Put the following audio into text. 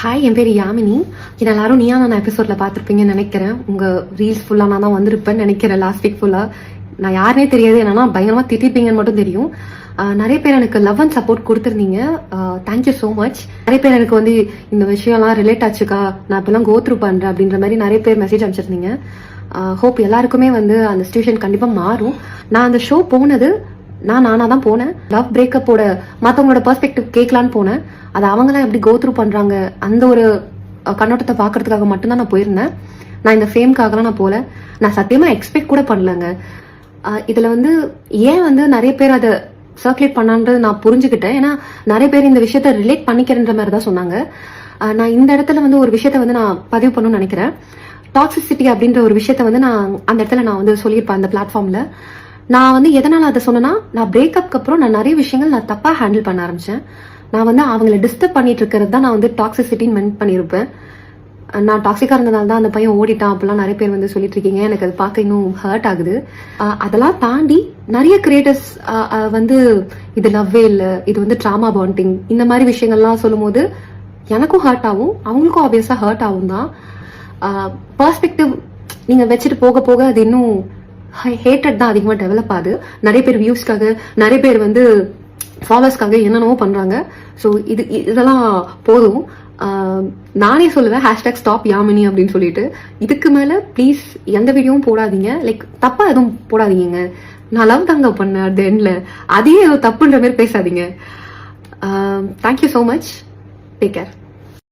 Hi, என் பேர் யாமினி. இது எல்லாரும் நீயா நான் எபிசோட்ல பார்த்துருப்பீங்கன்னு நினைக்கிறேன். உங்க ரீல்ஸ் ஃபுல்லா நான் தான் வந்திருப்பேன்னு நினைக்கிறேன். லாஸ்ட் வீக் ஃபுல்லா நான் யாருனே தெரியாது, என்னன்னா பயங்கரமா திட்டிருப்பீங்கன்னு மட்டும் தெரியும். நிறைய பேர் எனக்கு லவ் அண்ட் சப்போர்ட் கொடுத்துருந்தீங்க. Thank you so much. நிறைய பேர் எனக்கு வந்து இந்த விஷயம்லாம் ரிலேட் ஆச்சுக்கா, நான் இப்பெல்லாம் கோத்ரூ பண்றேன் அப்படின்ற மாதிரி நிறைய பேர் மெசேஜ் அனுப்பிச்சிருந்தீங்க. ஹோப் எல்லாருக்குமே வந்து அந்த சிச்சுவேஷன் கண்டிப்பா மாறும். நான் அந்த ஷோ போனது நானா தான் போனேன். லவ் பிரேக்கப்போட மற்றவங்களோட பெர்ஸ்பெக்டிவ் கேட்கலான்னு போனேன். அது அவங்களாம் எப்படி கோத்ரூ பண்றாங்க அந்த ஒரு கண்ணோட்டத்தை பாக்குறதுக்காக மட்டும்தான் நான் போயிருந்தேன். நான் இந்த ஃபேம்காகலாம் நான் போல. நான் சத்தியமா எக்ஸ்பெக்ட் கூட பண்ணலங்க. இதுல வந்து ஏன் வந்து நிறைய பேர் அதை சர்க்குலேட் பண்ணான்றது நான் புரிஞ்சுக்கிட்டேன். ஏன்னா நிறைய பேர் இந்த விஷயத்த ரிலேட் பண்ணிக்கிறன்ற மாதிரி தான் சொன்னாங்க. நான் இந்த இடத்துல வந்து ஒரு விஷயத்த வந்து நான் பதிவு பண்ணணும்னு நினைக்கிறேன். டாக்ஸிசிட்டி அப்படின்ற ஒரு விஷயத்த வந்து நான் அந்த இடத்துல நான் வந்து சொல்லியிருப்பேன் அந்த பிளாட்ஃபார்ம்ல. நான் வந்து எதனால அதை சொன்னேன்னா, நான் பிரேக்கப்க்கு அப்புறம் நான் நிறைய விஷயங்கள் நான் தப்பா ஹேண்டில் பண்ண ஆரம்பிச்சேன். நான் வந்து அவங்களை டிஸ்டர்ப் பண்ணிட்டு இருக்கிறது தான் நான் வந்து டாக்ஸிசிட்டின்னு மென்ட் பண்ணியிருப்பேன். நான் டாக்ஸிக்கா இருந்ததால தான் அந்த பையன் ஓடிட்டான் அப்படிலாம் நிறைய பேர் வந்து சொல்லிட்டு இருக்கீங்க. எனக்கு அது பார்க்க இன்னும் ஹர்ட் ஆகுது. அதெல்லாம் தாண்டி நிறைய கிரியேட்டர்ஸ் வந்து இது லவ்வே இல்லை, இது வந்து ட்ராமா பாண்டிங், இந்த மாதிரி விஷயங்கள்லாம் சொல்லும் போது எனக்கும் ஹர்ட் ஆகும், அவங்களுக்கும் ஆப்வியஸா ஹர்ட் ஆகும் தான். பெர்ஸ்பெக்டிவ் நீங்க வச்சுட்டு போக போக அது இன்னும் ஹேட்டட் தான் அதிகமாக டெவலப் ஆகுது. நிறைய பேர் வியூஸ்க்காக, நிறைய பேர் வந்து ஃபாலோவர்ஸ்க்காக என்னென்னவோ பண்றாங்க. ஸோ இதெல்லாம் போதும். நானே சொல்லுவேன் #ஸ்டாப் யாமினி அப்படின்னு சொல்லிட்டு. இதுக்கு மேல ப்ளீஸ் எந்த வீடியோவும் போடாதீங்க. லைக் தப்பா எதுவும் போடாதீங்க. நான் லவ் தாங்க பண்ணேன் அட் த எண்ட்ல, அதையே ஏதோ தப்புன்ற மாதிரி பேசாதீங்க. Thank you so much. Take care.